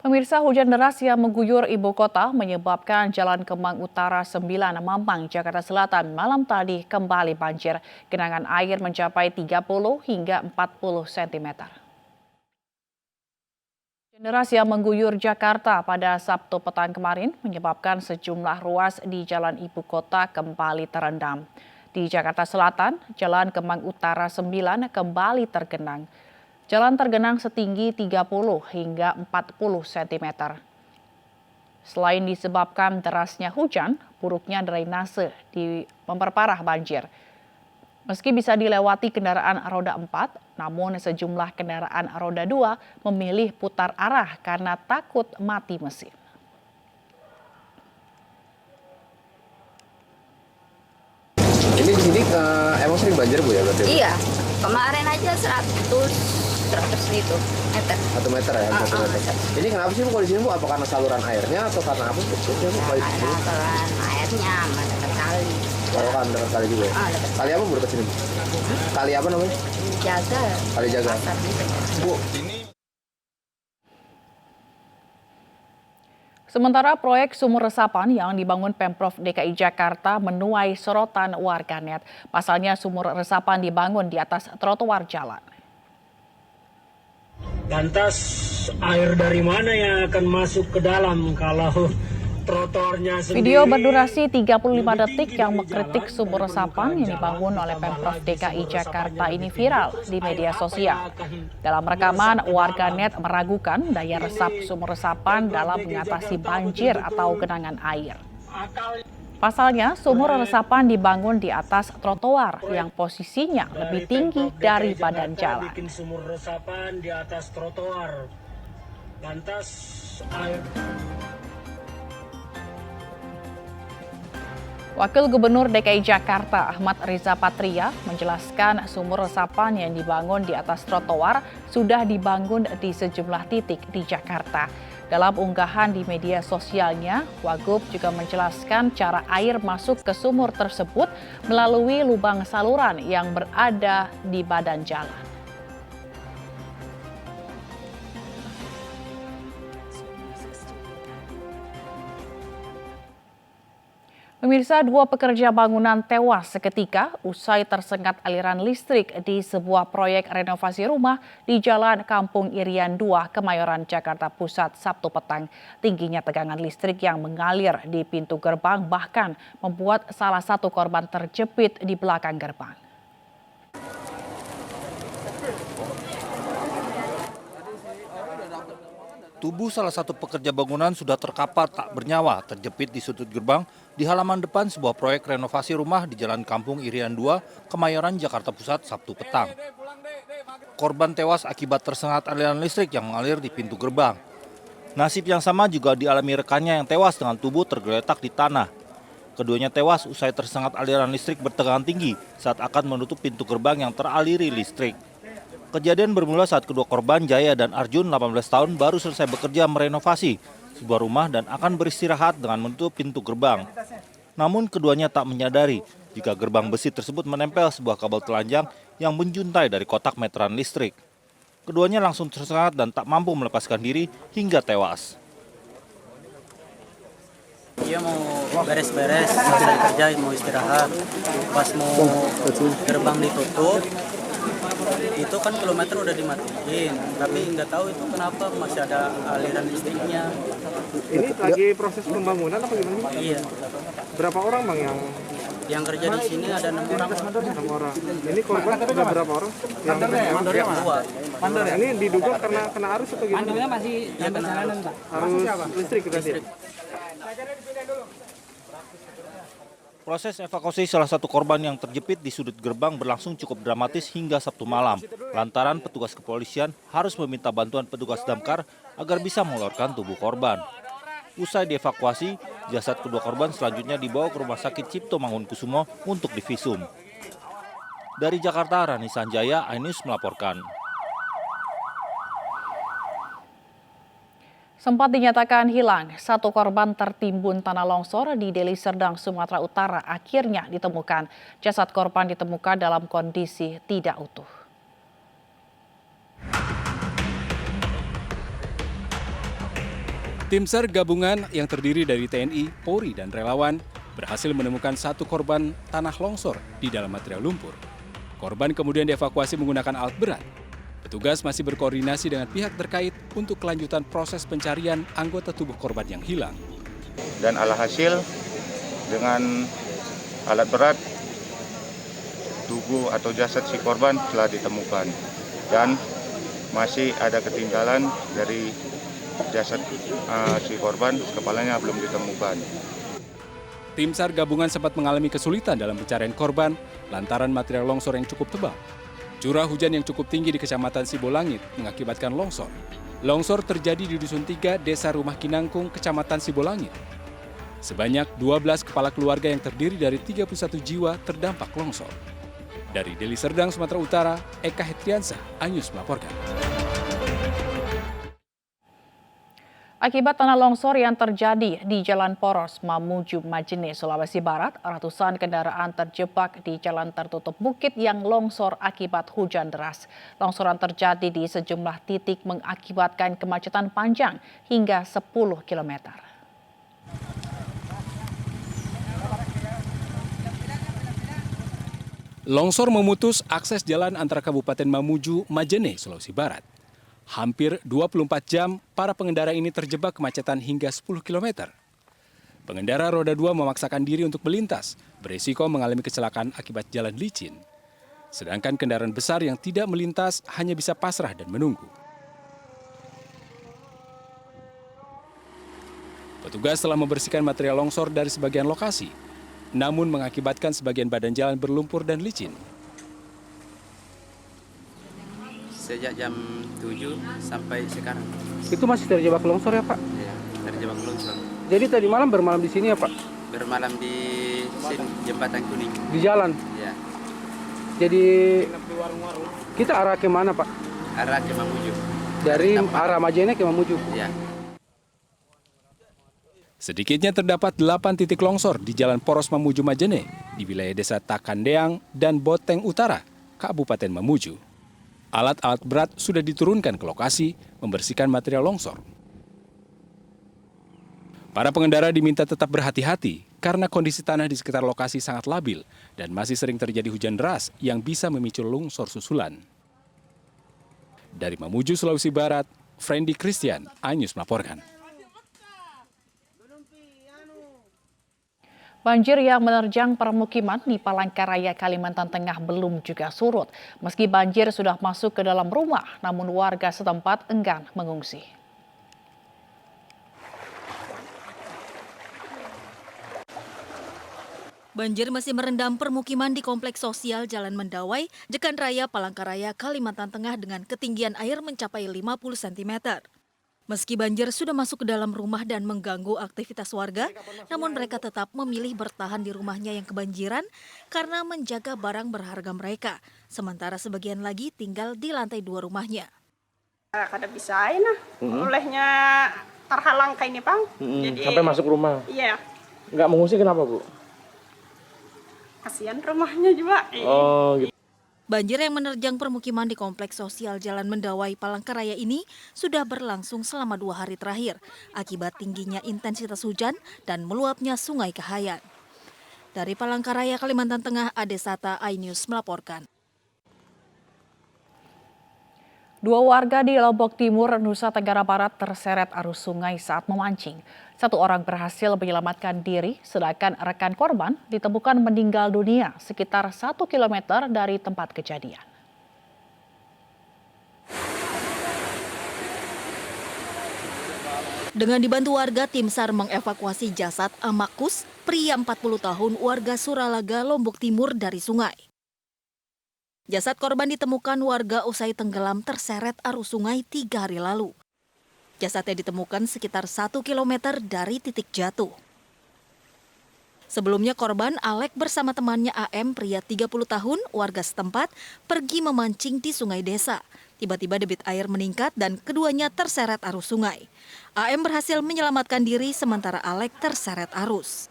Pemirsa, hujan deras yang mengguyur ibu kota menyebabkan Jalan Kemang Utara 9 Mampang, Jakarta Selatan malam tadi kembali banjir. Genangan air mencapai 30 hingga 40 cm. Hujan deras yang mengguyur Jakarta pada Sabtu petang kemarin menyebabkan sejumlah ruas di Jalan Ibu Kota kembali terendam. Di Jakarta Selatan, Jalan Kemang Utara 9 kembali tergenang. Jalan tergenang setinggi 30 hingga 40 cm. Selain disebabkan derasnya hujan, buruknya drainase memperparah banjir. Meski bisa dilewati kendaraan roda 4, namun sejumlah kendaraan roda 2 memilih putar arah karena takut mati mesin. Ini di sini emang sering banjir Bu ya berarti? Iya, kemarin aja 100 gitu meter. 1 meter ya, 1 meter. Ini kenapa sih Bu kalau di sini Bu? Apa karena saluran airnya atau karena apa Bu? Karena saluran airnya sama dekat kali. Kalau kan dekat kali juga ya? Dekat. Kali apa Bu dekat sini? Kali apa namanya? Jaga. Kali Jaga. Pasar gitu. Bu, Sementara proyek sumur resapan yang dibangun Pemprov DKI Jakarta menuai sorotan warganet. Pasalnya sumur resapan dibangun di atas trotoar jalan. Lantas air dari mana yang akan masuk ke dalam kalau trotoarnya sendiri? Video berdurasi 35 detik yang mengkritik sumur resapan yang dibangun oleh Pemprov DKI Jakarta ini viral di media sosial. Dalam rekaman, warganet meragukan daya resap sumur resapan dalam mengatasi banjir atau genangan air. Pasalnya, sumur resapan dibangun di atas trotoar yang posisinya lebih tinggi dari badan jalan. Bikin sumur resapan di atas trotoar. Lantas air. Wakil Gubernur DKI Jakarta Ahmad Riza Patria menjelaskan sumur resapan yang dibangun di atas trotoar sudah dibangun di sejumlah titik di Jakarta. Dalam unggahan di media sosialnya, Wagub juga menjelaskan cara air masuk ke sumur tersebut melalui lubang saluran yang berada di badan jalan. Pemirsa, 2 pekerja bangunan tewas seketika usai tersengat aliran listrik di sebuah proyek renovasi rumah di Jalan Kampung Irian 2, Kemayoran, Jakarta Pusat, Sabtu petang. Tingginya tegangan listrik yang mengalir di pintu gerbang bahkan membuat salah satu korban terjepit di belakang gerbang. Tubuh salah satu pekerja bangunan sudah terkapar tak bernyawa, terjepit di sudut gerbang di halaman depan sebuah proyek renovasi rumah di Jalan Kampung Irian 2, Kemayoran, Jakarta Pusat, Sabtu petang. Korban tewas akibat tersengat aliran listrik yang mengalir di pintu gerbang. Nasib yang sama juga dialami rekannya yang tewas dengan tubuh tergeletak di tanah. Keduanya tewas usai tersengat aliran listrik bertegangan tinggi saat akan menutup pintu gerbang yang teraliri listrik. Kejadian bermula saat kedua korban, Jaya dan Arjun, 18 tahun, baru selesai bekerja merenovasi sebuah rumah dan akan beristirahat dengan menutup pintu gerbang. Namun keduanya tak menyadari jika gerbang besi tersebut menempel sebuah kabel telanjang yang menjuntai dari kotak meteran listrik. Keduanya langsung tersengat dan tak mampu melepaskan diri hingga tewas. Dia mau beres-beres, selesai kerja, mau istirahat. Pas mau gerbang ditutup, itu kan kilometer udah dimatiin, tapi nggak tahu itu kenapa masih ada aliran listriknya. Ini lagi proses pembangunan apa gimana? Iya. Berapa orang Bang yang kerja di sini ada 6 orang. 6 orang. Ini korban ada berapa orang? Yang Dua. Ini diduga karena kena arus atau gimana? Masih ya, perjalanan, Pak. Arus listrik berarti. Proses evakuasi salah satu korban yang terjepit di sudut gerbang berlangsung cukup dramatis hingga Sabtu malam, lantaran petugas kepolisian harus meminta bantuan petugas damkar agar bisa mengeluarkan tubuh korban. Usai dievakuasi, jasad kedua korban selanjutnya dibawa ke Rumah Sakit Cipto Mangunkusumo untuk divisum. Dari Jakarta, Rani Sanjaya, iNews melaporkan. Sempat dinyatakan hilang, 1 korban tertimbun tanah longsor di Deli Serdang, Sumatera Utara akhirnya ditemukan. Jasad korban ditemukan dalam kondisi tidak utuh. Tim SAR gabungan yang terdiri dari TNI, Polri, dan relawan berhasil menemukan satu korban tanah longsor di dalam material lumpur. Korban kemudian dievakuasi menggunakan alat berat. Petugas masih berkoordinasi dengan pihak terkait untuk kelanjutan proses pencarian anggota tubuh korban yang hilang. Dan alhasil dengan alat berat, tubuh atau jasad si korban telah ditemukan. Dan masih ada ketinggalan dari jasad si korban, kepalanya belum ditemukan. Tim SAR gabungan sempat mengalami kesulitan dalam pencarian korban lantaran material longsor yang cukup tebal. Curah hujan yang cukup tinggi di Kecamatan Sibolangit mengakibatkan longsor. Longsor terjadi di Dusun 3, Desa Rumah Kinangkung, Kecamatan Sibolangit. Sebanyak 12 kepala keluarga yang terdiri dari 31 jiwa terdampak longsor. Dari Deli Serdang, Sumatera Utara, Eka Hetriansah, iNews melaporkan. Akibat tanah longsor yang terjadi di Jalan Poros Mamuju Majene, Sulawesi Barat, ratusan kendaraan terjebak di jalan tertutup bukit yang longsor akibat hujan deras. Longsoran terjadi di sejumlah titik mengakibatkan kemacetan panjang hingga 10 km. Longsor memutus akses jalan antara Kabupaten Mamuju, Majene, Sulawesi Barat. Hampir 24 jam, para pengendara ini terjebak kemacetan hingga 10 km. Pengendara roda 2 memaksakan diri untuk melintas, beresiko mengalami kecelakaan akibat jalan licin. Sedangkan kendaraan besar yang tidak melintas hanya bisa pasrah dan menunggu. Petugas telah membersihkan material longsor dari sebagian lokasi, namun mengakibatkan sebagian badan jalan berlumpur dan licin. Sejak jam 7 sampai sekarang. Itu masih terjebak longsor ya Pak? Ya, terjebak longsor. Jadi tadi malam bermalam di sini ya Pak? Bermalam di sini, Jembatan Kuning. Di jalan? Ya, Jadi kita arah ke mana Pak? arah ke Mamuju. Dari arah Majene ke Mamuju? Ya. Sedikitnya terdapat 8 titik longsor di Jalan Poros Mamuju Majene di wilayah Desa Takandeang dan Boteng Utara, Kabupaten Mamuju. Alat-alat berat sudah diturunkan ke lokasi membersihkan material longsor. Para pengendara diminta tetap berhati-hati karena kondisi tanah di sekitar lokasi sangat labil dan masih sering terjadi hujan deras yang bisa memicu longsor susulan. Dari Mamuju, Sulawesi Barat, Friendly Christian, iNews melaporkan. Banjir yang menerjang permukiman di Palangkaraya, Kalimantan Tengah belum juga surut. Meski banjir sudah masuk ke dalam rumah, namun warga setempat enggan mengungsi. Banjir masih merendam permukiman di Kompleks Sosial Jalan Mendawai, Jekan Raya, Palangkaraya, Kalimantan Tengah dengan ketinggian air mencapai 50 cm. Meski banjir sudah masuk ke dalam rumah dan mengganggu aktivitas warga, namun mereka tetap memilih bertahan di rumahnya yang kebanjiran karena menjaga barang berharga mereka. Sementara sebagian lagi tinggal di lantai 2 rumahnya. Kada bisa olehnya terhalang kayak ini, Bang. Jadi, Sampai masuk rumah? Iya. Nggak mengungsi kenapa Bu? Kasihan rumahnya juga. Oh gitu. Banjir yang menerjang permukiman di Kompleks Sosial Jalan Mendawai, Palangkaraya ini sudah berlangsung selama 2 hari terakhir akibat tingginya intensitas hujan dan meluapnya Sungai Kahayan. Dari Palangkaraya, Kalimantan Tengah, Adesata, iNews melaporkan. 2 warga di Lombok Timur, Nusa Tenggara Barat terseret arus sungai saat memancing. 1 orang berhasil menyelamatkan diri, sedangkan rekan korban ditemukan meninggal dunia sekitar 1 km dari tempat kejadian. Dengan dibantu warga, tim SAR mengevakuasi jasad Amakus, pria 40 tahun warga Suralaga, Lombok Timur dari sungai. Jasad korban ditemukan warga usai tenggelam terseret arus sungai 3 hari lalu. Jasadnya ditemukan sekitar 1 km dari titik jatuh. Sebelumnya korban Alek bersama temannya AM, pria 30 tahun, warga setempat, pergi memancing di sungai desa. Tiba-tiba debit air meningkat dan keduanya terseret arus sungai. AM berhasil menyelamatkan diri sementara Alek terseret arus.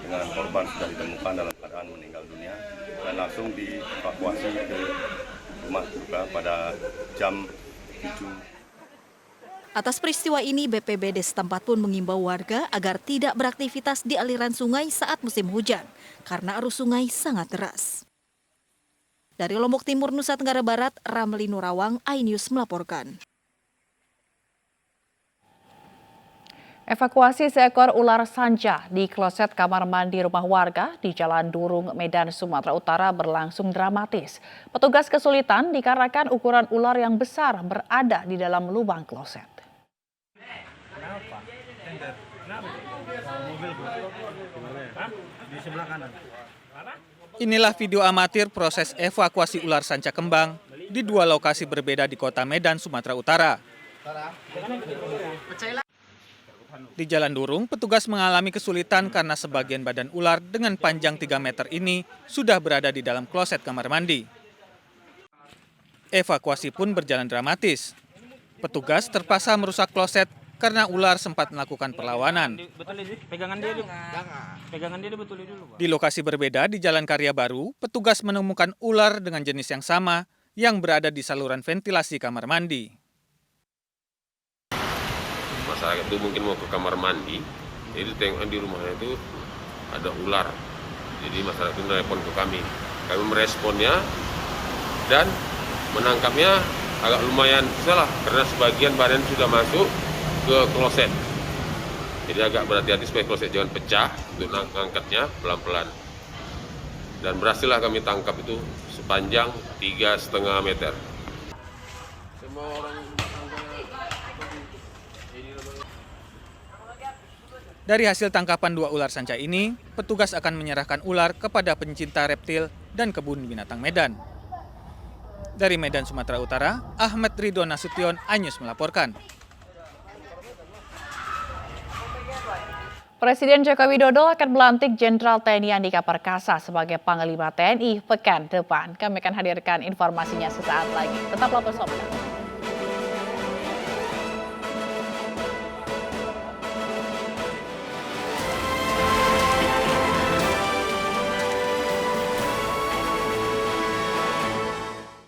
Dengan korban sudah ditemukan dalam keadaan meninggal dunia dan langsung dievakuasi ke rumah duka pada jam 7. Atas peristiwa ini, BPBD setempat pun mengimbau warga agar tidak beraktivitas di aliran sungai saat musim hujan, karena arus sungai sangat deras. Dari Lombok Timur, Nusa Tenggara Barat, Ramli Nurawang, iNews melaporkan. Evakuasi seekor ular sanca di kloset kamar mandi rumah warga di Jalan Durung, Medan, Sumatera Utara berlangsung dramatis. Petugas kesulitan dikarenakan ukuran ular yang besar berada di dalam lubang kloset. Inilah video amatir proses evakuasi ular sanca kembang di dua lokasi berbeda di kota Medan, Sumatera Utara. Di Jalan Durung, petugas mengalami kesulitan karena sebagian badan ular dengan panjang 3 meter ini sudah berada di dalam kloset kamar mandi. Evakuasi pun berjalan dramatis. Petugas terpaksa merusak kloset karena ular sempat melakukan perlawanan. Di lokasi berbeda di Jalan Karya Baru, petugas menemukan ular dengan jenis yang sama yang berada di saluran ventilasi kamar mandi. Masyarakat itu mungkin mau ke kamar mandi, jadi tengok di rumahnya itu ada ular. Jadi masyarakat itu telepon ke kami. Kami meresponnya dan menangkapnya agak lumayan susah karena sebagian badan sudah masuk ke kloset. Jadi agak berhati-hati supaya kloset jangan pecah untuk mengangkatnya pelan-pelan. Dan berhasillah kami tangkap itu sepanjang 3,5 meter. Dari hasil tangkapan 2 ular sanca ini, petugas akan menyerahkan ular kepada pencinta reptil dan kebun binatang Medan. Dari Medan, Sumatera Utara, Ahmad Ridwan Nasution, iNews melaporkan. Presiden Joko Widodo akan melantik Jenderal TNI Andika Perkasa sebagai Panglima TNI pekan depan. Kami akan hadirkan informasinya sesaat lagi. Tetaplah bersama kami.